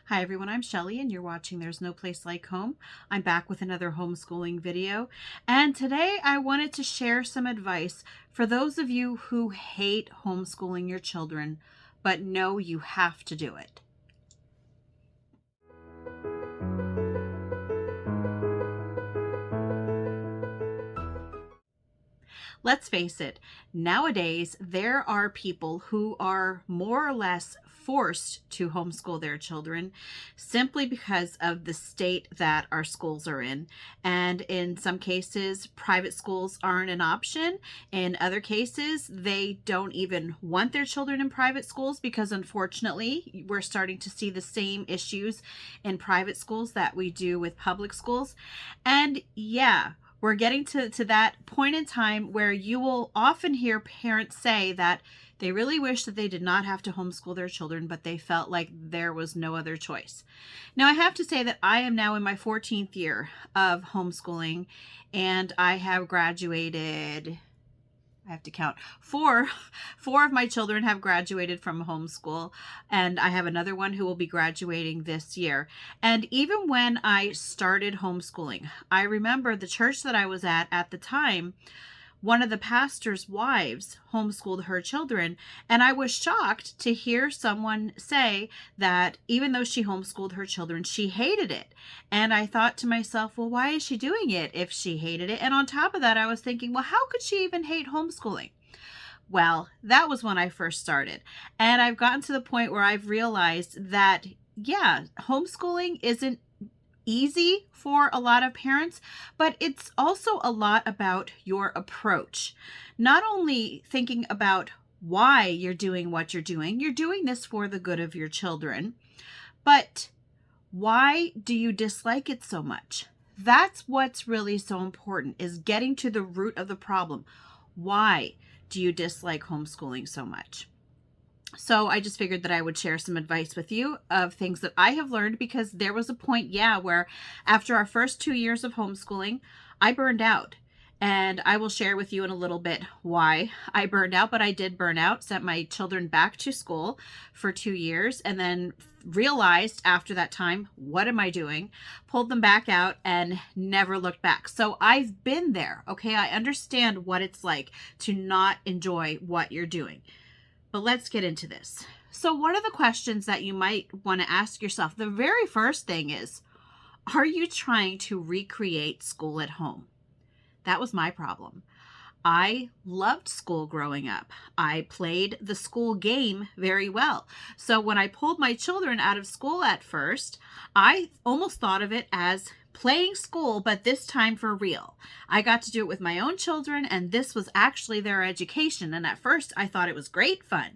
Hi everyone, I'm Shelly and you're watching There's No Place Like Home. I'm back with another homeschooling video, and today I wanted to share some advice for those of you who hate homeschooling your children but know you have to do it. Let's face it, nowadays there are people who are more or less forced to homeschool their children simply because of the state that our schools are in. And in some cases, private schools aren't an option. In other cases, they don't even want their children in private schools because unfortunately, we're starting to see the same issues in private schools that we do with public schools. And yeah, we're getting to that point in time where you will often hear parents say that they really wish that they did not have to homeschool their children, but they felt like there was no other choice. Now, I have to say that I am now in my 14th year of homeschooling, and I have graduated. I have to count. Four of my children have graduated from homeschool, and I have another one who will be graduating this year. And even when I started homeschooling, I remember the church that I was at the time, one of the pastor's wives homeschooled her children, and I was shocked to hear someone say that even though she homeschooled her children, she hated it. And I thought to myself, well, why is she doing it if she hated it? And on top of that, I was thinking, well, how could she even hate homeschooling? Well, that was when I first started. And I've gotten to the point where I've realized that, yeah, homeschooling isn't easy for a lot of parents, but it's also a lot about your approach. Not only thinking about why you're doing what you're doing this for the good of your children, but why do you dislike it so much? That's what's really so important, is getting to the root of the problem. Why do you dislike homeschooling so much? So I just figured that I would share some advice with you of things that I have learned, because there was a point, where after our first 2 years of homeschooling, I burned out. And I will share with you in a little bit why I burned out, but I did burn out, sent my children back to school for 2 years, and then realized after that time, what am I doing? Pulled them back out and never looked back. So I've been there, okay? I understand what it's like to not enjoy what you're doing. But let's get into this. So one of the questions that you might want to ask yourself, the very first thing is, are you trying to recreate school at home? That was my problem. I loved school growing up. I played the school game very well. So when I pulled my children out of school at first, I almost thought of it as playing school, but this time for real. I got to do it with my own children, and this was actually their education. And at first I thought it was great fun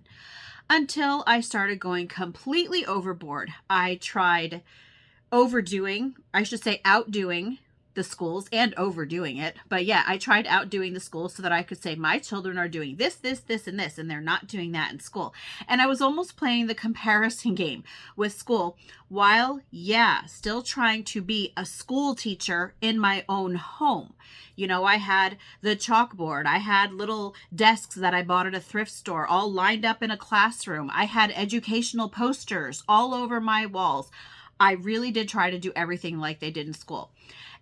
until I started going completely overboard. I tried outdoing the schools and overdoing it. But yeah, I tried outdoing the schools so that I could say my children are doing this, this, this, and this, and they're not doing that in school. And I was almost playing the comparison game with school while, still trying to be a school teacher in my own home. You know, I had the chalkboard. I had little desks that I bought at a thrift store all lined up in a classroom. I had educational posters all over my walls. I really did try to do everything like they did in school.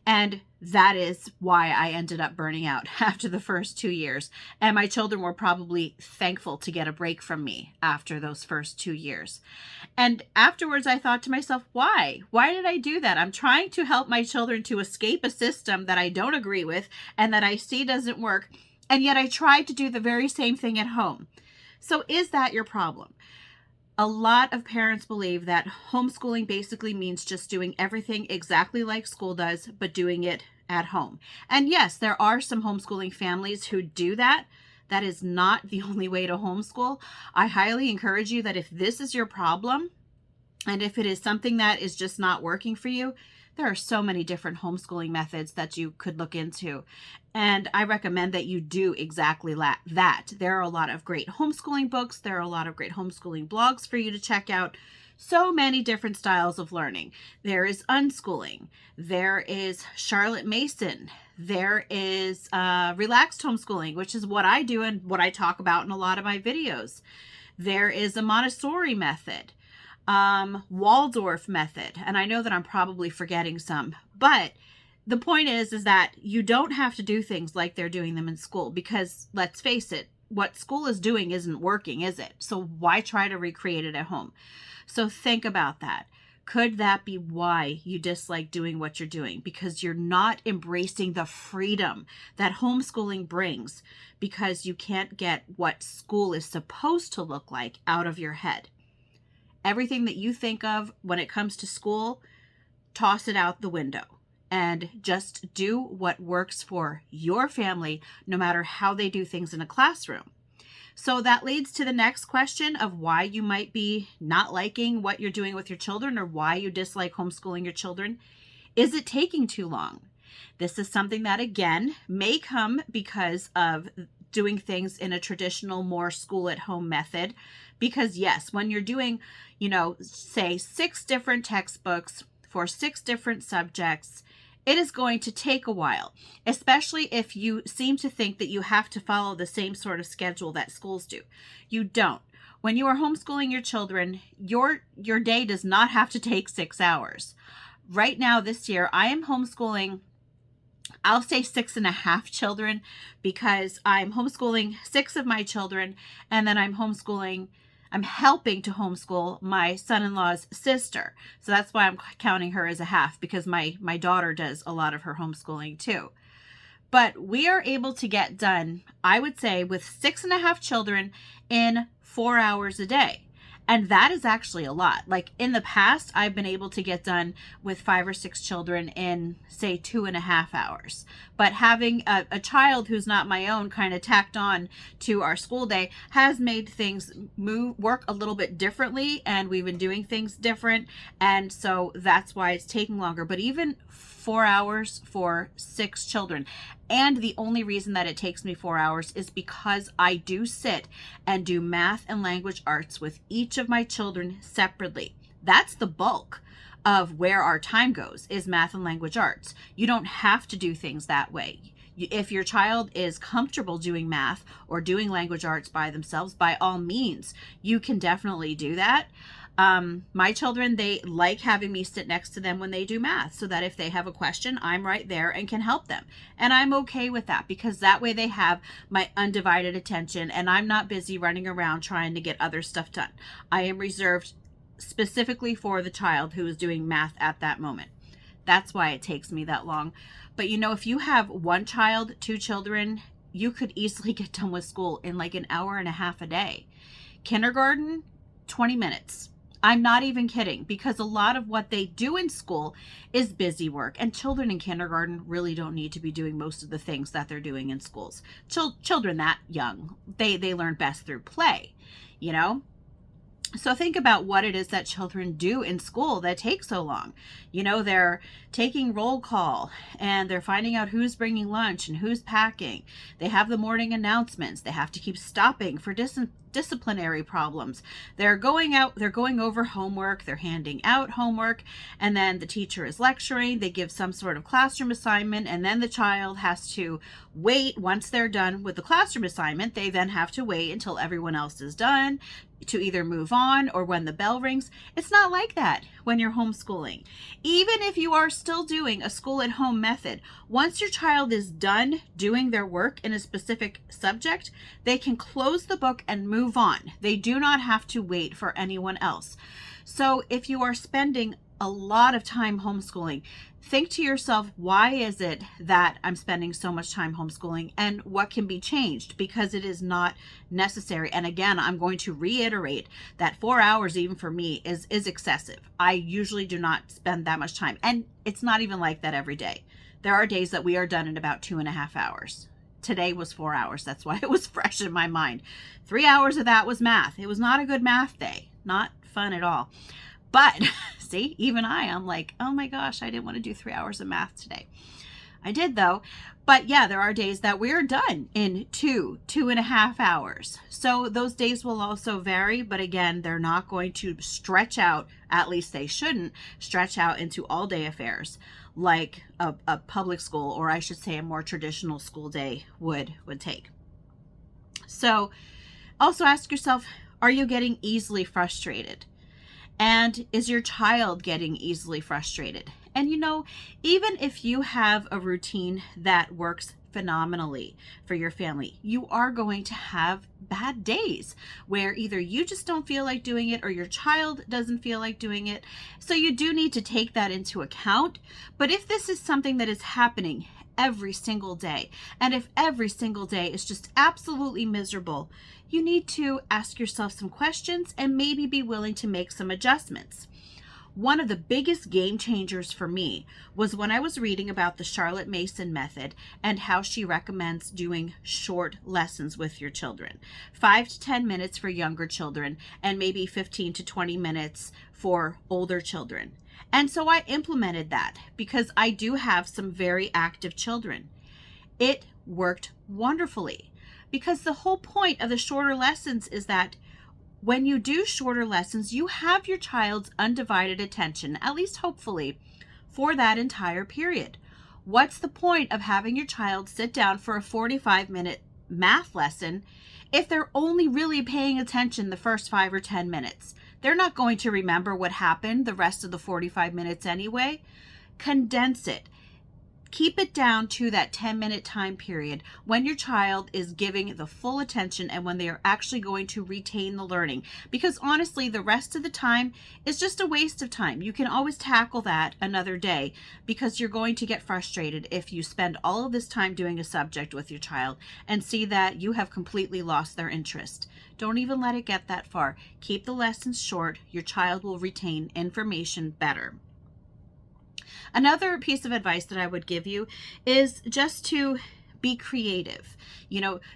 And that is why I ended up burning out after the first 2 years. And my children were probably thankful to get a break from me after those first 2 years. And afterwards, I thought to myself, why? Why did I do that? I'm trying to help my children to escape a system that I don't agree with and that I see doesn't work. And yet I tried to do the very same thing at home. So is that your problem? A lot of parents believe that homeschooling basically means just doing everything exactly like school does, but doing it at home. And yes, there are some homeschooling families who do that. That is not the only way to homeschool. I highly encourage you that if this is your problem, and if it is something that is just not working for you, there are so many different homeschooling methods that you could look into. And I recommend that you do exactly that. There are a lot of great homeschooling books. There are a lot of great homeschooling blogs for you to check out. So many different styles of learning. There is unschooling. There is Charlotte Mason. There is relaxed homeschooling, which is what I do and what I talk about in a lot of my videos. There is a Montessori method. Waldorf method. And I know that I'm probably forgetting some, but the point is that you don't have to do things like they're doing them in school, because let's face it, what school is doing isn't working, is it? So why try to recreate it at home? So think about that. Could that be why you dislike doing what you're doing? Because you're not embracing the freedom that homeschooling brings, because you can't get what school is supposed to look like out of your head. Everything that you think of when it comes to school, toss it out the window and just do what works for your family, no matter how they do things in a classroom. So that leads to the next question of why you might be not liking what you're doing with your children, or why you dislike homeschooling your children. Is it taking too long? This is something that, again, may come because of doing things in a traditional, more school at home method. Because yes, when you're doing, say 6 different textbooks for 6 different subjects, it is going to take a while, especially if you seem to think that you have to follow the same sort of schedule that schools do. You don't. When you are homeschooling your children, your day does not have to take 6 hours. Right now, this year, I am homeschooling, I'll say 6.5 children, because I'm homeschooling 6 of my children, and then I'm helping to homeschool my son-in-law's sister. So that's why I'm counting her as a half, because my daughter does a lot of her homeschooling too. But we are able to get done, I would say, with 6.5 children in 4 hours a day. And that is actually a lot. Like in the past, I've been able to get done with 5 or 6 children in, say, 2.5 hours. But having a child who's not my own kind of tacked on to our school day has made things work a little bit differently, and we've been doing things different. And so that's why it's taking longer. But even 4 hours for 6 children. And the only reason that it takes me 4 hours is because I do sit and do math and language arts with each of my children separately. That's the bulk of where our time goes, is math and language arts. You don't have to do things that way. If your child is comfortable doing math or doing language arts by themselves, by all means, you can definitely do that. My children, they like having me sit next to them when they do math, so that if they have a question, I'm right there and can help them. And I'm okay with that, because that way they have my undivided attention, and I'm not busy running around trying to get other stuff done. I am reserved specifically for the child who is doing math at that moment. That's why it takes me that long. But if you have 1 child, 2 children, you could easily get done with school in like an hour and a half a day. Kindergarten, 20 minutes. I'm not even kidding, because a lot of what they do in school is busy work, and children in kindergarten really don't need to be doing most of the things that they're doing in schools. Children that young, they learn best through play, So think about what it is that children do in school that takes so long. They're taking roll call, and they're finding out who's bringing lunch and who's packing. They have the morning announcements. They have to keep stopping for disciplinary problems. They're going over homework. They're handing out homework, and then the teacher is lecturing. They give some sort of classroom assignment, and then the child has to wait. Once they're done with the classroom assignment, they then have to wait until everyone else is done to either move on, or when the bell rings. It's not like that when you're homeschooling. Even if you are still doing a school at home method, once your child is done doing their work in a specific subject, they can close the book and move on. They do not have to wait for anyone else. So if you are spending a lot of time homeschooling, think to yourself, why is it that I'm spending so much time homeschooling, and what can be changed? Because it is not necessary. And again, I'm going to reiterate that 4 hours, even for me, is excessive. I usually do not spend that much time, and it's not even like that every day. There are days that we are done in about 2.5 hours. Today was 4 hours. That's why it was fresh in my mind. 3 hours of that was math. It was not a good math day. Not fun at all. But see, even I'm like, oh my gosh, I didn't want to do 3 hours of math today. I did though. But yeah, there are days that we're done in 2.5 hours. So those days will also vary, but again, they're not going to stretch out, at least they shouldn't stretch out into all day affairs like a public school, or I should say a more traditional school day would take. So also ask yourself, are you getting easily frustrated? And is your child getting easily frustrated? And even if you have a routine that works phenomenally for your family, you are going to have bad days where either you just don't feel like doing it or your child doesn't feel like doing it. So you do need to take that into account. But if this is something that is happening every single day, and if every single day is just absolutely miserable, you need to ask yourself some questions and maybe be willing to make some adjustments. One of the biggest game changers for me was when I was reading about the Charlotte Mason method and how she recommends doing short lessons with your children. 5 to 10 minutes for younger children and maybe 15 to 20 minutes for older children. And so I implemented that because I do have some very active children. It worked wonderfully because the whole point of the shorter lessons is that when you do shorter lessons, you have your child's undivided attention, at least hopefully, for that entire period. What's the point of having your child sit down for a 45-minute math lesson if they're only really paying attention the first 5 or 10 minutes? They're not going to remember what happened the rest of the 45 minutes anyway. Condense it. Keep it down to that 10-minute time period when your child is giving the full attention and when they are actually going to retain the learning. Because honestly, the rest of the time is just a waste of time. You can always tackle that another day because you're going to get frustrated if you spend all of this time doing a subject with your child and see that you have completely lost their interest. Don't even let it get that far. Keep the lessons short. Your child will retain information better. Another piece of advice that I would give you is just to be creative.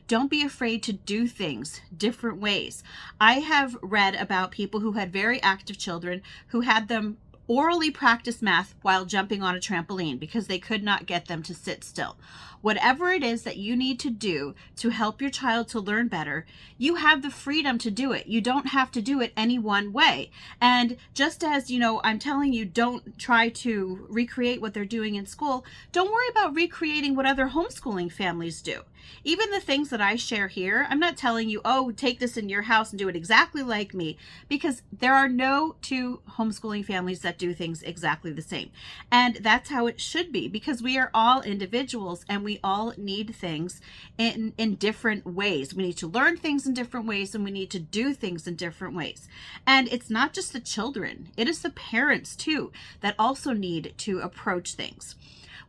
Don't be afraid to do things different ways. I have read about people who had very active children who had them orally practice math while jumping on a trampoline because they could not get them to sit still. Whatever it is that you need to do to help your child to learn better, you have the freedom to do it. You don't have to do it any one way. And just as, I'm telling you, don't try to recreate what they're doing in school, don't worry about recreating what other homeschooling families do. Even the things that I share here, I'm not telling you, oh, take this in your house and do it exactly like me, because there are no two homeschooling families that do things exactly the same. And that's how it should be, because we are all individuals and we all need things in different ways. We need to learn things in different ways and we need to do things in different ways. And it's not just the children, it is the parents too that also need to approach things.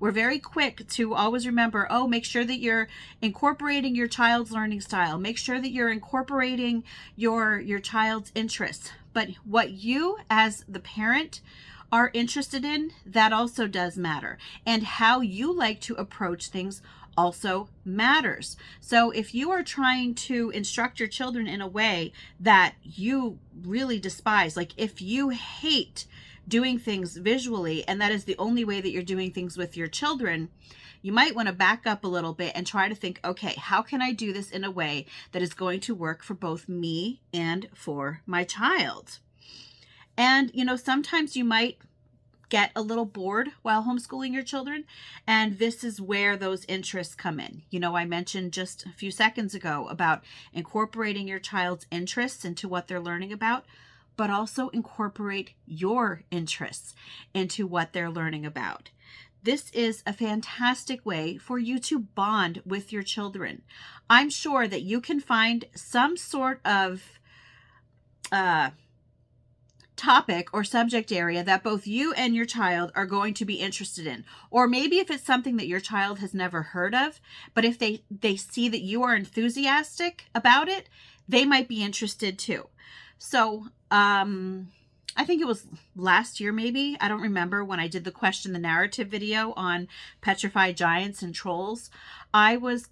We're very quick to always remember, make sure that you're incorporating your child's learning style. Make sure that you're incorporating your child's interests. But what you as the parent are interested in, that also does matter. And how you like to approach things also matters. So if you are trying to instruct your children in a way that you really despise, like if you hate doing things visually and that is the only way that you're doing things with your children, you might want to back up a little bit and try to think, okay, how can I do this in a way that is going to work for both me and for my child? And sometimes you might get a little bored while homeschooling your children, and this is where those interests come in. I mentioned just a few seconds ago about incorporating your child's interests into what they're learning about, but also incorporate your interests into what they're learning about. This is a fantastic way for you to bond with your children. I'm sure that you can find some sort of topic or subject area that both you and your child are going to be interested in. Or maybe if it's something that your child has never heard of, but if they see that you are enthusiastic about it, they might be interested too. So I think it was last year, maybe, I don't remember, when I did the question the narrative video on petrified giants and trolls. I was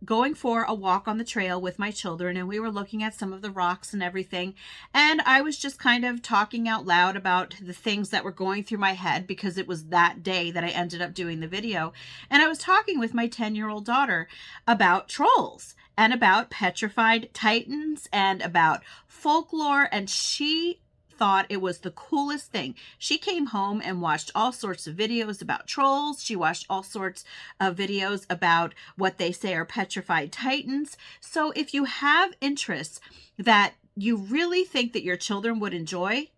going for a walk on the trail with my children and we were looking at some of the rocks and everything, and I was just kind of talking out loud about the things that were going through my head because it was that day that I ended up doing the video. And I was talking with my 10-year-old daughter about trolls and about petrified titans and about folklore, and she thought it was the coolest thing. She came home and watched all sorts of videos about trolls. She watched all sorts of videos about what they say are petrified titans. So if you have interests that you really think that your children would enjoy,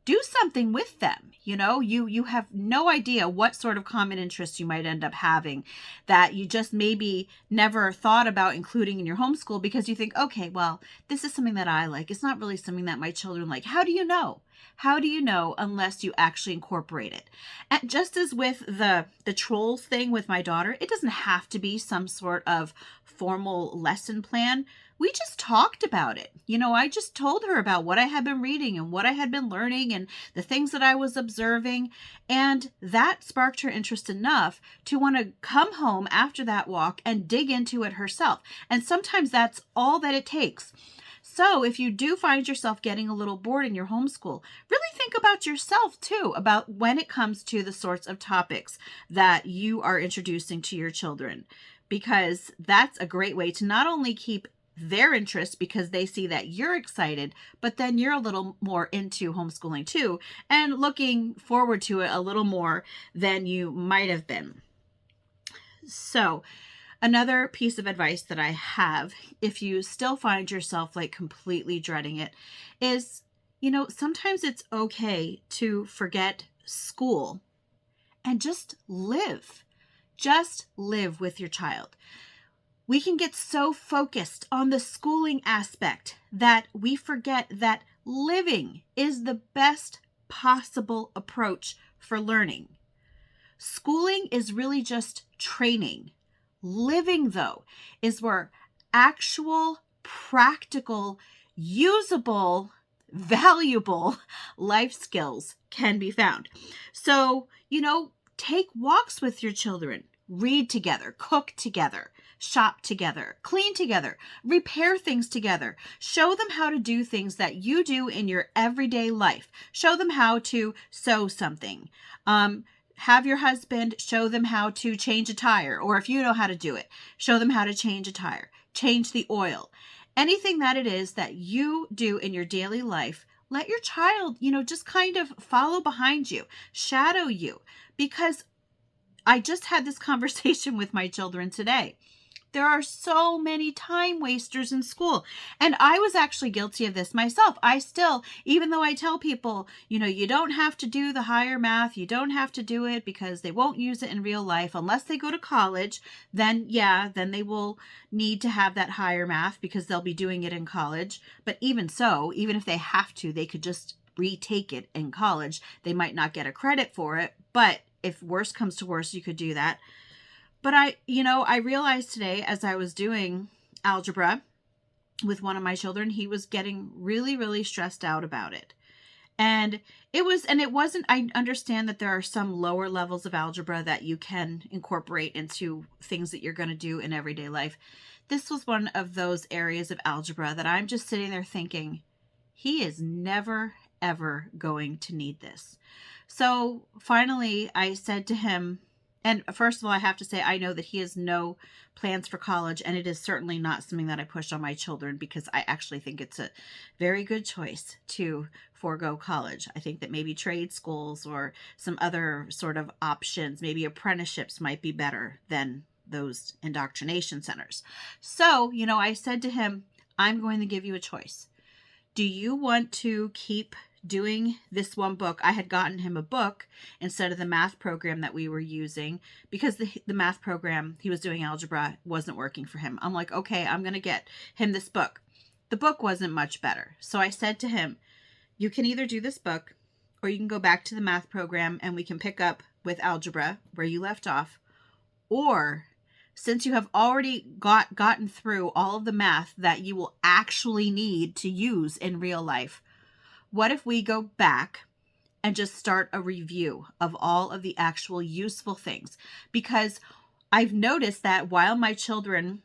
do something with them. You have no idea what sort of common interests you might end up having that you just maybe never thought about including in your homeschool because you think, okay, well, this is something that I like. It's not really something that my children like. How do you know? How do you know unless you actually incorporate it? And just as with the trolls thing with my daughter, it doesn't have to be some sort of formal lesson plan. We just talked about it. I just told her about what I had been reading and what I had been learning and the things that I was observing. And that sparked her interest enough to want to come home after that walk and dig into it herself. And sometimes that's all that it takes. So if you do find yourself getting a little bored in your homeschool, really think about yourself too, about when it comes to the sorts of topics that you are introducing to your children, because that's a great way to not only keep their interest because they see that you're excited, but then you're a little more into homeschooling too and looking forward to it a little more than you might have been. So another piece of advice that I have, if you still find yourself like completely dreading it, is, sometimes it's okay to forget school and just live. Just live with your child. We can get so focused on the schooling aspect that we forget that living is the best possible approach for learning. Schooling is really just training. Living, though, is where actual, practical, usable, valuable life skills can be found. So, take walks with your children, read together, cook together, shop together, clean together, repair things together. Show them how to do things that you do in your everyday life. Show them how to sew something. Have your husband show them how to change a tire, or if you know how to do it, show them how to change a tire, change the oil. Anything that it is that you do in your daily life, let your child, just kind of follow behind you, shadow you, because I just had this conversation with my children today. There are so many time wasters in school. And I was actually guilty of this myself. I still, even though I tell people, you don't have to do the higher math, you don't have to do it because they won't use it in real life unless they go to college, then they will need to have that higher math because they'll be doing it in college. But even so, even if they have to, they could just retake it in college. They might not get a credit for it, but if worse comes to worse, you could do that. But I realized today as I was doing algebra with one of my children, he was getting really, really stressed out about it. And it wasn't, I understand that there are some lower levels of algebra that you can incorporate into things that you're going to do in everyday life. This was one of those areas of algebra that I'm just sitting there thinking, he is never, ever going to need this. So finally I said to him, and first of all, I have to say, I know that he has no plans for college, and it is certainly not something that I push on my children because I actually think it's a very good choice to forego college. I think that maybe trade schools or some other sort of options, maybe apprenticeships might be better than those indoctrination centers. So, I said to him, I'm going to give you a choice. Do you want to keep doing this one book? I had gotten him a book instead of the math program that we were using because the math program he was doing algebra wasn't working for him. I'm like, okay, I'm going to get him this book. The book wasn't much better. So I said to him, you can either do this book or you can go back to the math program and we can pick up with algebra where you left off. Or since you have already gotten through all of the math that you will actually need to use in real life, what if we go back and just start a review of all of the actual useful things? Because I've noticed that while my children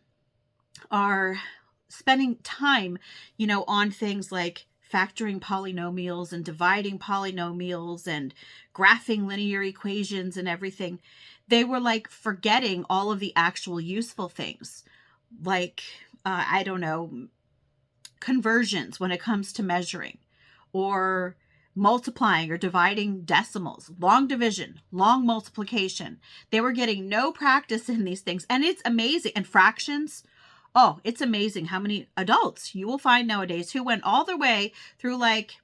are spending time, on things like factoring polynomials and dividing polynomials and graphing linear equations and everything, they were like forgetting all of the actual useful things. Like, conversions when it comes to measuring, or multiplying or dividing decimals, long division, long multiplication. They were getting no practice in these things. And it's amazing. And fractions. Oh, it's amazing how many adults you will find nowadays who went all the way through like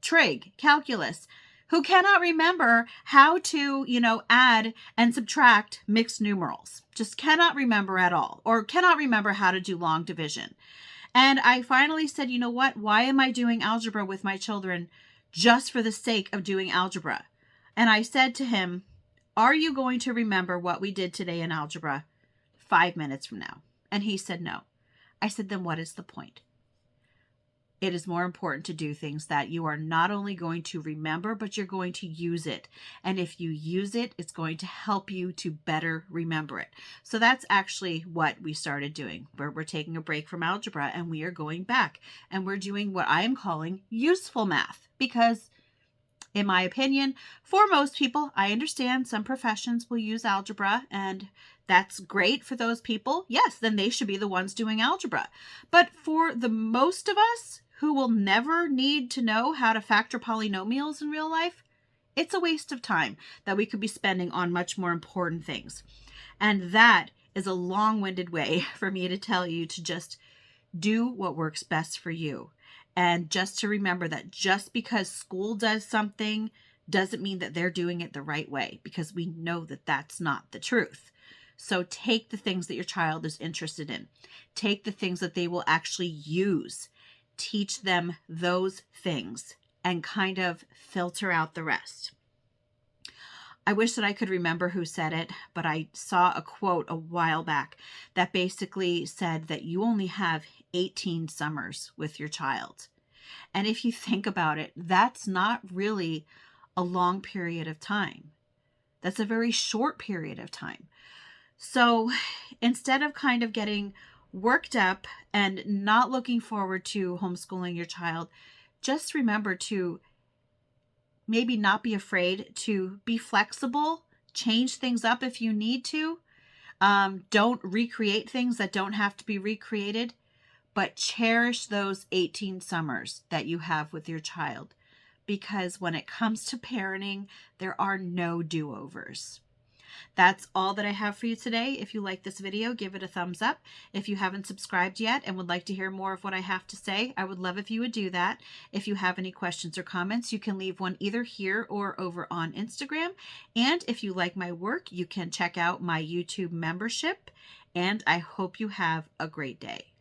trig, calculus, who cannot remember how to, add and subtract mixed numerals. Just cannot remember at all, or cannot remember how to do long division. And I finally said, you know what? Why am I doing algebra with my children just for the sake of doing algebra? And I said to him, are you going to remember what we did today in algebra 5 minutes from now? And he said, no. I said, then what is the point? It is more important to do things that you are not only going to remember, but you're going to use it. And if you use it, it's going to help you to better remember it. So that's actually what we started doing. We're taking a break from algebra and we are going back and we're doing what I am calling useful math. Because in my opinion, for most people, I understand some professions will use algebra and that's great for those people. Yes, then they should be the ones doing algebra. But for the most of us who will never need to know how to factor polynomials in real life, it's a waste of time that we could be spending on much more important things. And that is a long-winded way for me to tell you to just do what works best for you. And just to remember that just because school does something doesn't mean that they're doing it the right way, because we know that that's not the truth. So take the things that your child is interested in. Take the things that they will actually use. Teach them those things and kind of filter out the rest. I wish that I could remember who said it, but I saw a quote a while back that basically said that you only have 18 summers with your child. And if you think about it, that's not really a long period of time. That's a very short period of time. So instead of kind of getting worked up and not looking forward to homeschooling your child, just remember to maybe not be afraid to be flexible, change things up if you need to. Don't recreate things that don't have to be recreated, but cherish those 18 summers that you have with your child, because when it comes to parenting, there are no do-overs. That's all that I have for you today. If you like this video, give it a thumbs up. If you haven't subscribed yet and would like to hear more of what I have to say, I would love if you would do that. If you have any questions or comments, you can leave one either here or over on Instagram. And if you like my work, you can check out my YouTube membership. And I hope you have a great day.